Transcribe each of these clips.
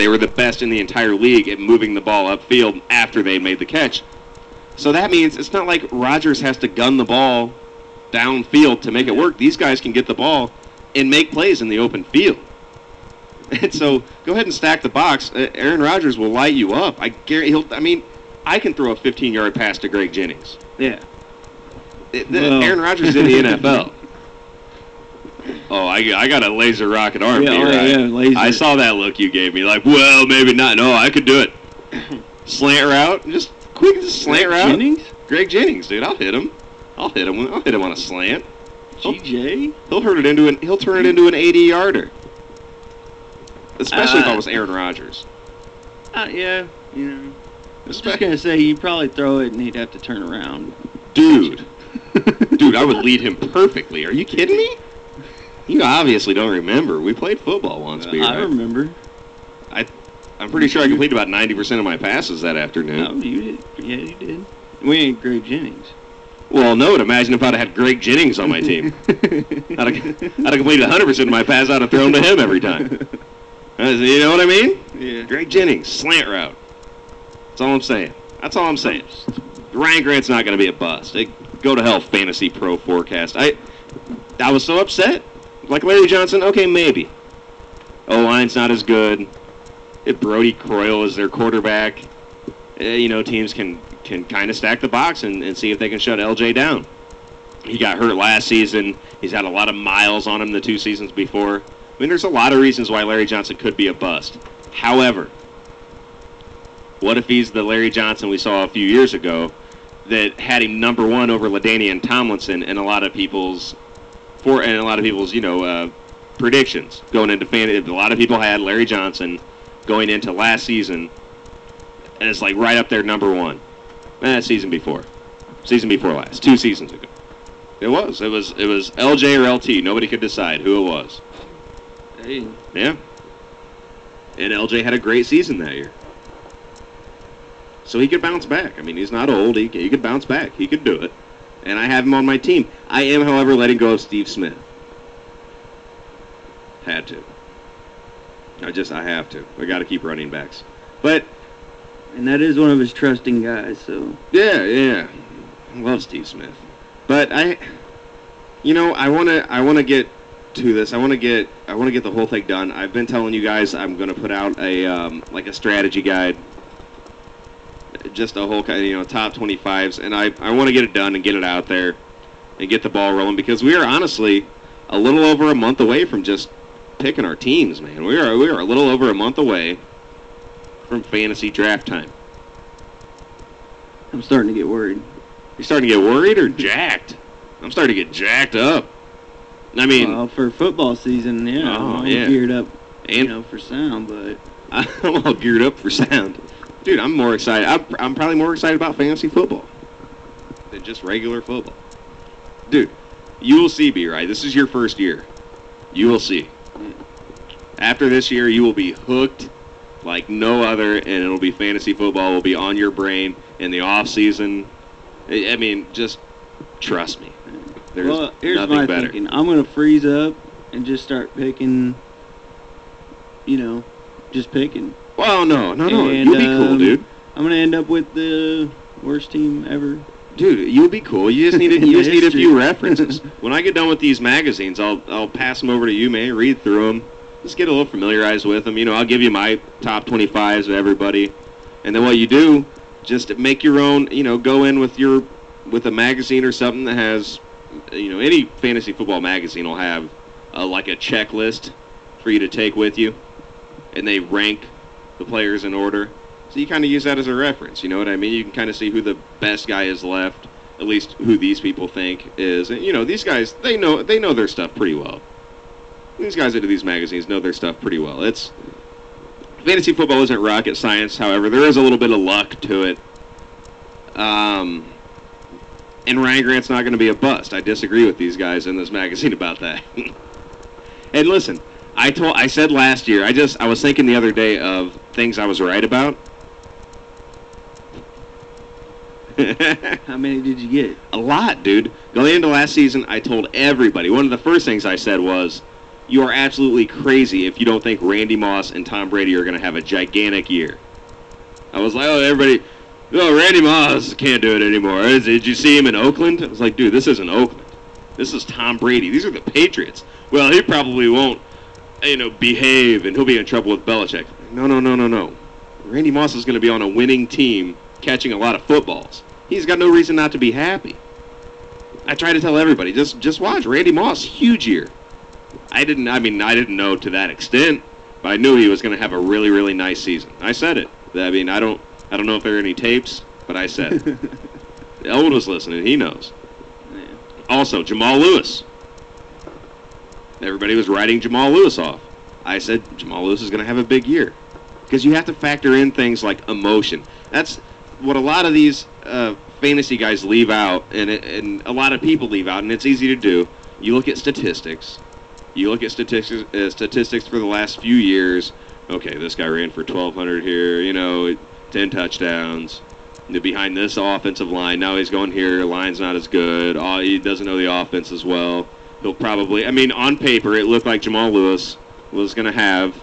they were the best in the entire league at moving the ball upfield after they made the catch. So that means it's not like Rodgers has to gun the ball downfield to make it work. These guys can get the ball and make plays in the open field. And so go ahead and stack the box. Aaron Rodgers will light you up. I guarantee I can throw a 15-yard pass to Greg Jennings. Yeah. Aaron Rodgers is in the NFL. Oh, I got a laser rocket arm. Laser. I saw that look you gave me. Like, well, maybe not. No, I could do it. Slant route, just quick slant route. Jennings? Greg Jennings, dude. I'll hit him. I'll hit him on a slant. GJ? He'll turn it into an 80-yarder. Especially if I was Aaron Rodgers. Yeah, you know. I was just going to say, he'd probably throw it and he'd have to turn around. Dude, I would lead him perfectly. Are you kidding me? You obviously don't remember. We played football once, B. I remember. I'm pretty sure I completed about 90% of my passes that afternoon. Oh, you did. Yeah, you did. We ain't Greg Jennings. Well, no, imagine if I'd have had Greg Jennings on my team. I'd have completed 100% of my passes. I'd have thrown to him every time. You know what I mean? Yeah. Greg Jennings, slant route. That's all I'm saying. That's all I'm saying. Ryan Grant's not going to be a bust. Go to hell, Fantasy Pro Forecast. I was so upset. Like Larry Johnson, okay, maybe. O-line's not as good. If Brody Croyle is their quarterback, teams can kind of stack the box and see if they can shut LJ down. He got hurt last season. He's had a lot of miles on him the 2 seasons before. I mean, there's a lot of reasons why Larry Johnson could be a bust. However, what if he's the Larry Johnson we saw a few years ago that had him number 1 over LaDainian Tomlinson and a lot of people's predictions going into fantasy? A lot of people had Larry Johnson going into last season as like right up there number 1. Season before last, 2 seasons ago. It was LJ or LT. Nobody could decide who it was. Hey. Yeah. And LJ had a great season that year. So he could bounce back. I mean, he's not old. He could bounce back. He could do it. And I have him on my team. I am, however, letting go of Steve Smith. Had to. I have to. I got to keep running backs. And that is one of his trusting guys, so. Yeah. I love Steve Smith. But I want to get to this. I want to get the whole thing done. I've been telling you guys I'm going to put out a strategy guide. Just a whole top 25s, and I want to get it done and get it out there and get the ball rolling, because we are honestly a little over a month away from just picking our teams, man. We are a little over a month away from fantasy draft time. I'm starting to get worried. You're starting to get worried or jacked? I'm starting to get jacked up. I mean, for football season, yeah, I'm geared up, for sound, but I'm all geared up for sound. Dude, I'm more excited. I'm probably more excited about fantasy football than just regular football. Dude, you will see, B-Right. This is your first year. You will see. After this year, you will be hooked like no other, and it'll be fantasy football. Will be on your brain in the off season. I mean, just trust me. There's here's nothing my better. thinking. I'm gonna freeze up and just start picking. Just picking. Well, no. And, You'll be cool, dude. I'm gonna end up with the worst team ever. Dude, you'll be cool. You just need a few references. When I get done with these magazines, I'll pass them over to you, man. Read through them. Just get a little familiarized with them. I'll give you my top 25s of everybody, and then what you do, just make your own. Go in with a magazine or something that has, any fantasy football magazine will have like a checklist for you to take with you, and they rank the players in order. So you kind of use that as a reference, you know what I mean? You can kind of see who the best guy is left, at least who these people think is. And, these guys, they know their stuff pretty well. These guys that do these magazines know their stuff pretty well. Fantasy football isn't rocket science, however. There is a little bit of luck to it. And Ryan Grant's not going to be a bust. I disagree with these guys in this magazine about that. And listen, I said last year, I was thinking the other day of things I was right about. How many did you get? A lot, dude. Going into last season, I told everybody. One of the first things I said was, you are absolutely crazy if you don't think Randy Moss and Tom Brady are going to have a gigantic year. I was like, everybody, Randy Moss can't do it anymore. Did you see him in Oakland? I was like, dude, this isn't Oakland. This is Tom Brady. These are the Patriots. Well, he probably won't, behave, and he'll be in trouble with Belichick. No. Randy Moss is going to be on a winning team catching a lot of footballs. He's got no reason not to be happy. I try to tell everybody, just watch Randy Moss, huge year. I didn't know to that extent, but I knew he was going to have a really, really nice season. I said it. I don't know if there are any tapes, but I said it. Elwood was listening. He knows. Yeah. Also, Jamal Lewis. Everybody was writing Jamal Lewis off. I said Jamal Lewis is going to have a big year. Because you have to factor in things like emotion. That's what a lot of these fantasy guys leave out, and a lot of people leave out, and it's easy to do. You look at statistics. You look at statistics for the last few years. Okay, this guy ran for 1,200 here, 10 touchdowns. Behind this offensive line, now he's going here, line's not as good. He doesn't know the offense as well. He'll probably, on paper, it looked like Jamal Lewis was going to have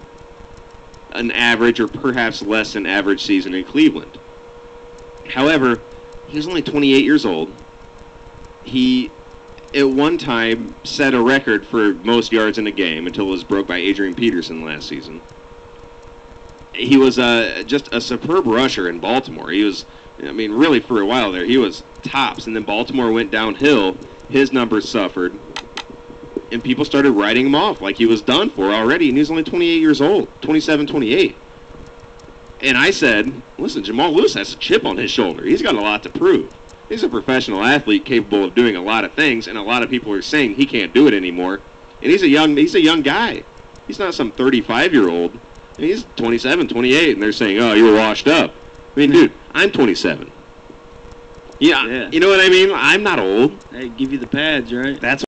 an average or perhaps less than average season in Cleveland. However, he was only 28 years old. He, at one time, set a record for most yards in a game until it was broke by Adrian Peterson last season. He was just a superb rusher in Baltimore. He was, really for a while there, he was tops. And then Baltimore went downhill. His numbers suffered. And people started writing him off like he was done for already. And he was only 28 years old, 27, 28. And I said, listen, Jamal Lewis has a chip on his shoulder. He's got a lot to prove. He's a professional athlete capable of doing a lot of things, and a lot of people are saying he can't do it anymore. And he's a young guy. He's not some 35-year-old. He's 27, 28, and they're saying, oh, you're washed up. Dude, I'm 27. Yeah, you know what I mean? I'm not old. They give you the pads, right? That's